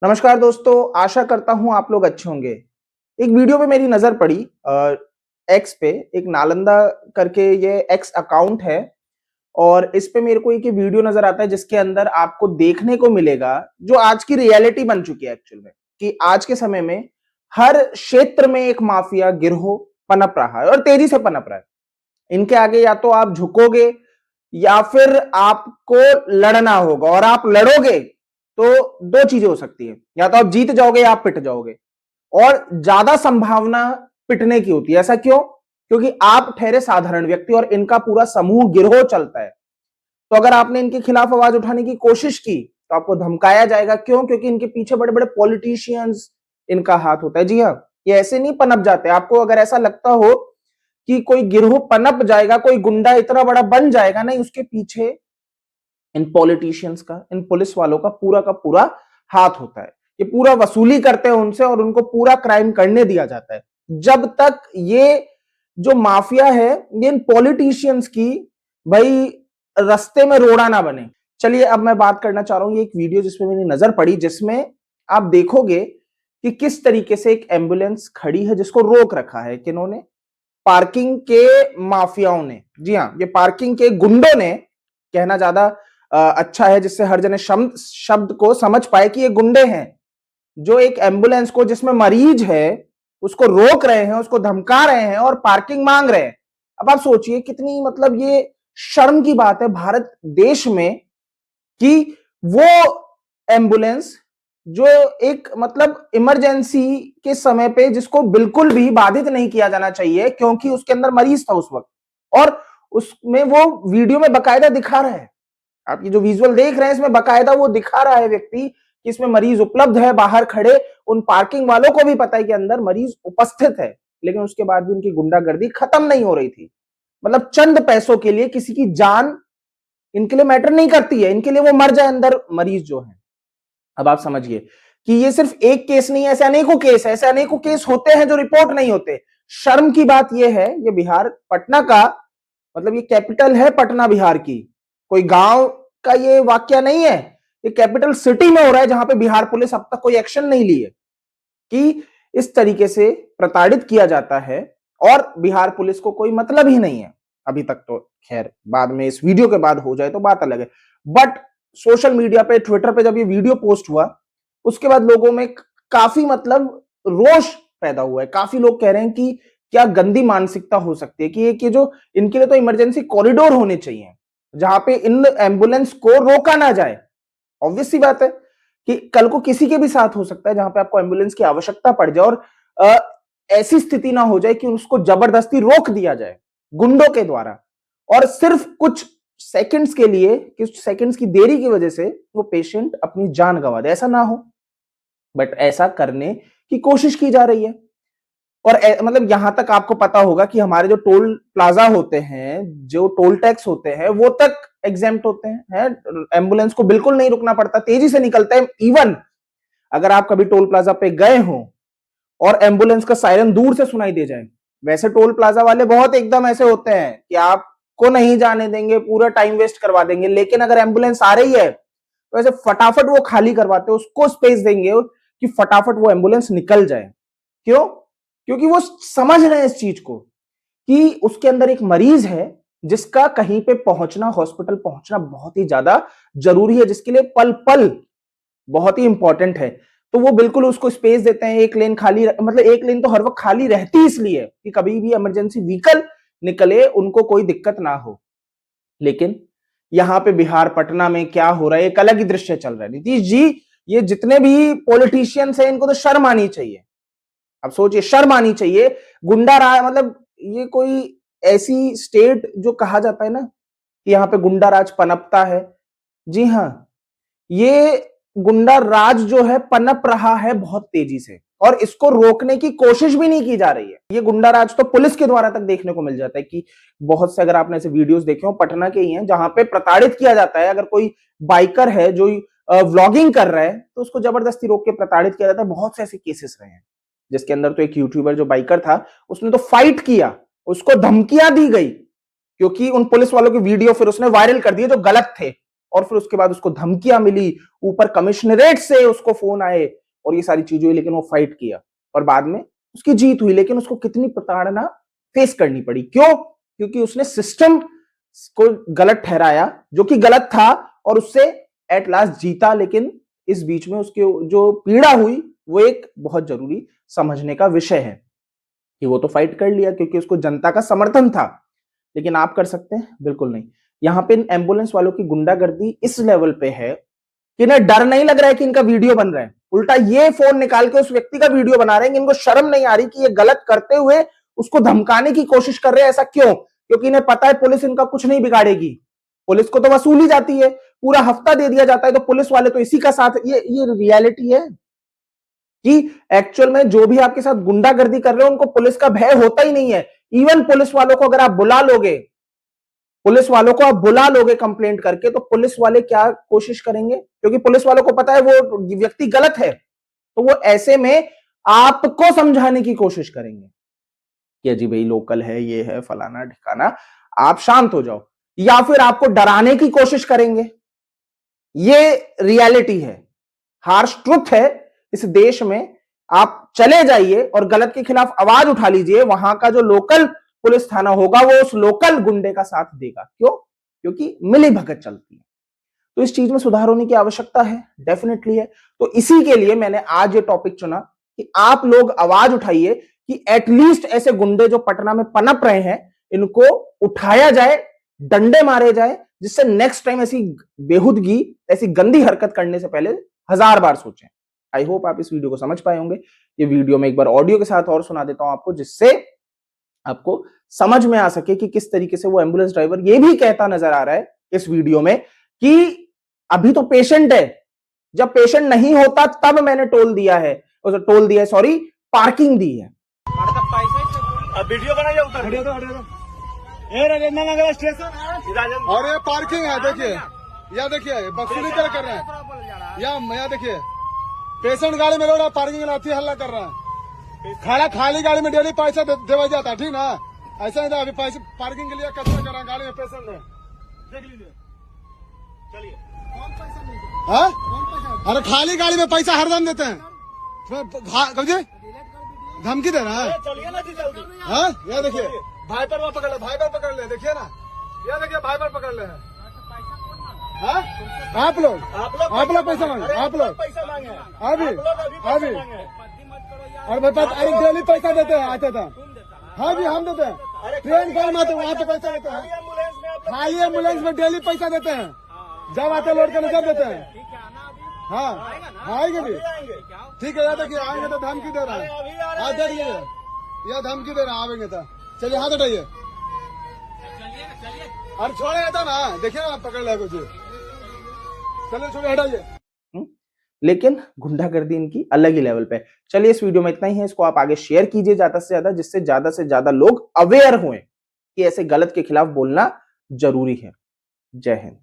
नमस्कार दोस्तों, आशा करता हूँ आप लोग अच्छे होंगे। एक वीडियो पे मेरी नज़र पड़ी एक्स पे एक नालंदा करके ये एक्स अकाउंट है और इस पे मेरे को एक ये वीडियो नज़र आता है जिसके अंदर आपको देखने को मिलेगा जो आज की रियलिटी बन चुकी है एक्चुअल में कि आज के समय में हर क्षेत्र में एक माफिया गिरोह पनप रहा है और तेजी से पनप रहा है। इनके आगे या तो आप झुकोगे या फिर आपको लड़ना होगा और आप लड़ोगे तो दो चीजें हो सकती है, या तो आप जीत जाओगे या आप पिट जाओगे और ज्यादा संभावना पिटने की होती है। ऐसा क्यों? क्योंकि आप ठहरे साधारण व्यक्ति और इनका पूरा समूह गिरोह चलता है। तो अगर आपने इनके खिलाफ आवाज उठाने की कोशिश की तो आपको धमकाया जाएगा। क्यों? क्योंकि इनके पीछे बड़े बड़े पॉलिटिशियंस इनका हाथ होता है। जी हाँ, ये ऐसे नहीं पनप जाते। आपको अगर ऐसा लगता हो कि कोई गिरोह पनप जाएगा, कोई गुंडा इतना बड़ा बन जाएगा, नहीं, उसके पीछे इन पॉलिटिशियंस का, इन पुलिस वालों का पूरा हाथ होता है। ये पूरा वसूली करते हैं उनसे और उनको पूरा क्राइम करने दिया जाता है। जब तक ये जो माफिया है ये इन पॉलिटिशियंस की भाई रास्ते में रोड़ा ना बने। चलिए अब मैं बात करना चाह रहा हूं, ये एक वीडियो जिसमें मेरी नजर पड़ी जिसमें आप देखोगे कि किस तरीके से एक एम्बुलेंस खड़ी है जिसको रोक रखा है किन्होंने, पार्किंग के माफियाओं ने। जी हाँ, ये पार्किंग के गुंडों ने, कहना ज्यादा अच्छा है जिससे हर जने शब्द को समझ पाए कि ये गुंडे हैं जो एक एम्बुलेंस को जिसमें मरीज है उसको रोक रहे हैं, उसको धमका रहे हैं और पार्किंग मांग रहे हैं। अब आप सोचिए कितनी मतलब ये शर्म की बात है भारत देश में कि वो एम्बुलेंस जो एक मतलब इमरजेंसी के समय पे जिसको बिल्कुल भी बाधित नहीं किया जाना चाहिए क्योंकि उसके अंदर मरीज था उस वक्त, और उसमें वो वीडियो में बकायदा दिखा रहा है। आप ये जो विजुअल देख रहे हैं इसमें बकायदा वो दिखा रहा है व्यक्ति कि इसमें मरीज उपलब्ध है। बाहर खड़े उन पार्किंग वालों को भी पता है कि अंदर मरीज उपस्थित है, लेकिन उसके बाद भी उनकी गुंडागर्दी खत्म नहीं हो रही थी। मतलब चंद पैसों के लिए किसी की जान इनके लिए मैटर नहीं करती है, इनके लिए वो मर जाए अंदर मरीज जो है। अब आप समझिए कि ये सिर्फ एक केस नहीं है, ऐसे अनेकों केस है, ऐसे अनेकों केस होते हैं जो रिपोर्ट नहीं होते। शर्म की बात यह है, ये बिहार पटना का मतलब ये कैपिटल है पटना बिहार की, कोई गांव का ये वाक्य नहीं है। ये कैपिटल सिटी में हो रहा है जहां पे बिहार पुलिस अब तक कोई एक्शन नहीं ली है कि इस तरीके से प्रताड़ित किया जाता है और बिहार पुलिस को कोई मतलब ही नहीं है अभी तक। तो खैर बाद में इस वीडियो के बाद हो जाए तो बात अलग है, बट सोशल मीडिया पे, ट्विटर पे जब ये वीडियो पोस्ट हुआ उसके बाद लोगों में काफी मतलब रोष पैदा हुआ है। काफी लोग कह रहे हैं कि क्या गंदी मानसिकता हो सकती है कि ये जो इनके लिए तो इमरजेंसी कॉरिडोर होने चाहिए जहां पे इन एम्बुलेंस को रोका ना जाए। ऑब्वियस सी बात है कि कल को किसी के भी साथ हो सकता है जहां पे आपको एम्बुलेंस की आवश्यकता पड़ जाए और अ, ऐसी स्थिति ना हो जाए कि उसको जबरदस्ती रोक दिया जाए गुंडों के द्वारा और सिर्फ कुछ सेकंड्स के लिए, कुछ सेकंड्स की देरी की वजह से वो पेशेंट अपनी जान गंवा दे। ऐसा ना हो, बट ऐसा करने की कोशिश की जा रही है। और मतलब यहां तक आपको पता होगा कि हमारे जो टोल प्लाजा होते हैं, जो टोल टैक्स होते हैं, वो तक एग्जेम्प्ट होते हैं। एम्बुलेंस को बिल्कुल नहीं रुकना पड़ता, तेजी से निकलता है। इवन अगर आप कभी टोल प्लाजा पे गए हो और एम्बुलेंस का सायरन दूर से सुनाई दे जाए, वैसे टोल प्लाजा वाले बहुत एकदम ऐसे होते हैं कि आपको नहीं जाने देंगे, पूरा टाइम वेस्ट करवा देंगे, लेकिन अगर एम्बुलेंस आ रही है तो ऐसे फटाफट वो खाली करवाते, उसको स्पेस देंगे कि फटाफट वो एम्बुलेंस निकल जाए। क्यों? क्योंकि वो समझ रहे हैं इस चीज को कि उसके अंदर एक मरीज है जिसका कहीं पे पहुंचना, हॉस्पिटल पहुंचना बहुत ही ज्यादा जरूरी है, जिसके लिए पल पल बहुत ही इंपॉर्टेंट है। तो वो बिल्कुल उसको स्पेस देते हैं। एक लेन खाली, मतलब एक लेन तो हर वक्त खाली रहती इसलिए कि कभी भी इमरजेंसी व्हीकल निकले उनको कोई दिक्कत ना हो। लेकिन यहां पे बिहार पटना में क्या हो रहा है, एक अलग ही दृश्य चल रहा है। नीतीश जी, ये जितने भी पॉलिटिशियंस हैं इनको तो शर्म आनी चाहिए। अब सोचिए, शर्म आनी चाहिए। गुंडा राज, मतलब ये कोई ऐसी स्टेट जो कहा जाता है ना कि यहाँ पे गुंडा राज पनपता है। जी हाँ, ये गुंडा राज जो है पनप रहा है बहुत तेजी से और इसको रोकने की कोशिश भी नहीं की जा रही है। ये गुंडा राज तो पुलिस के द्वारा तक देखने को मिल जाता है कि बहुत से, अगर आपने ऐसे वीडियोस देखे हो, पटना के ही हैं जहां पे प्रताड़ित किया जाता है। अगर कोई बाइकर है जो व्लॉगिंग कर रहा है तो उसको जबरदस्ती रोक के प्रताड़ित किया जाता है। बहुत से ऐसे केसेस रहे हैं जिसके अंदर तो एक यूट्यूबर जो बाइकर था उसने तो फाइट किया, उसको धमकियां दी गई क्योंकि उन पुलिस वालों की वीडियो फिर उसने वायरल कर दिए जो गलत थे और फिर उसके बाद उसको धमकियां मिली, ऊपर कमिश्नरेट से उसको फोन आए और ये सारी चीजें हुई, लेकिन वो फाइट किया और बाद में उसकी जीत हुई। लेकिन उसको कितनी प्रताड़ना फेस करनी पड़ी, क्यों? क्योंकि उसने सिस्टम को गलत ठहराया, जो कि गलत था, और उससे एट लास्ट जीता। लेकिन इस बीच में उसके जो पीड़ा हुई वो एक बहुत जरूरी समझने का विषय है कि वो तो फाइट कर लिया क्योंकि उसको जनता का समर्थन था। लेकिन आप कर सकते हैं? बिल्कुल नहीं। यहां पे एम्बुलेंस वालों की गुंडागर्दी इस लेवल पे है कि इन्हें डर नहीं लग रहा है कि इनका वीडियो बन रहा है, उल्टा ये फोन निकाल के उस व्यक्ति का वीडियो बना रहे हैं कि इनको शर्म नहीं आ रही कि ये गलत करते हुए उसको धमकाने की कोशिश कर रहे हैं। ऐसा क्यों? क्योंकि इन्हें पता है पुलिस इनका कुछ नहीं बिगाड़ेगी। पुलिस को तो वसूली जाती है, पूरा हफ्ता दे दिया जाता है, तो पुलिस वाले तो इसी का साथ। ये रियलिटी है कि एक्चुअल में जो भी आपके साथ गुंडागर्दी कर रहे हो उनको पुलिस का भय होता ही नहीं है। इवन पुलिस वालों को अगर आप बुला लोगे, पुलिस वालों को आप बुला लोगे कंप्लेंट करके, तो पुलिस वाले क्या कोशिश करेंगे? क्योंकि पुलिस वालों को पता है वो व्यक्ति गलत है, तो वो ऐसे में आपको समझाने की कोशिश करेंगे कि अजी भाई लोकल है, ये है, फलाना ठिकाना, आप शांत हो जाओ, या फिर आपको डराने की कोशिश करेंगे। ये रियलिटी है, हार्श ट्रुथ है इस देश में। आप चले जाइए और गलत के खिलाफ आवाज उठा लीजिए, वहां का जो लोकल पुलिस थाना होगा वो उस लोकल गुंडे का साथ देगा। क्यों? क्योंकि मिली भगत चलती है। तो इस चीज में सुधार होने की आवश्यकता है, डेफिनेटली है। तो इसी के लिए मैंने आज ये टॉपिक चुना कि आप लोग आवाज उठाइए कि एटलीस्ट ऐसे गुंडे जो पटना में पनप रहे हैं इनको उठाया जाए, डंडे मारे जाए, जिससे नेक्स्ट टाइम ऐसी बेहुदगी, ऐसी गंदी हरकत करने से पहले 1000 बार सोचें। आई होप आप इस वीडियो को समझ पाए होंगे। ये वीडियो में एक बार ऑडियो के साथ और सुना देता हूं आपको, जिससे आपको समझ में आ सके कि किस तरीके से वो एम्बुलेंस ड्राइवर ये भी कहता नजर आ रहा है इस वीडियो में कि अभी तो पेशेंट है, जब पेशेंट नहीं होता तब मैंने टोल दिया है, सॉरी पार्किंग दी है। अब वीडियो बनाइए उधर। ये राजेंद्र नगर स्टेशन और ये पार्किंग है, देखिए यह देखिए वसूली कर रहे हैं। यहाँ देखिए पेशेंट गाड़ी में लोग पार्किंग लाती हल्ला कर रहा है। खाना खाली गाड़ी में डेली पैसा देवा जाता है, ठीक ना? ऐसा नहीं था, अभी पैसे पार्किंग के लिए कचरा कर रहा है गाड़ी में पेशेंट है, देख लीजिए। चलिए हाँ, अरे खाली गाड़ी में पैसा हरदम देते हैं। कब धमकी दे रहा है? चलिए ना जी जल्दी। हाँ, यह देखिए भाई पर पकड़ ले, देखिए ना, यह देखिए भाई पर पकड़ ले। हाँ? आप लोग पैसा मांगे, आप लोग पैसा मांगे अभी और बताओ, अरे डेली पैसा देते हैं, आते था। हाँ जी, हम देते हैं, ट्रेन कौन आते वहाँ पे पैसा देते हैं, खाली एम्बुलेंस में डेली पैसा देते हैं, जब आते लोड करने जब देते हैं। हाँ आएंगे भी, ठीक है। याद देखिए आएंगे तो धमकी दे रहा है, हाँ देख लीजिए, यह धमकी दे रहा है आवेंगे तो। चलिए हाथ उठाइए, अरे छोड़े था ना, देखिए ना आप पकड़ ले कुछ, चलिए छोड़े हटाइए। लेकिन गुंडागर्दी इनकी अलग ही लेवल पे। चलिए इस वीडियो में इतना ही है, इसको आप आगे शेयर कीजिए ज्यादा से ज्यादा लोग अवेयर हुए कि ऐसे गलत के खिलाफ बोलना जरूरी है। जय हिंद।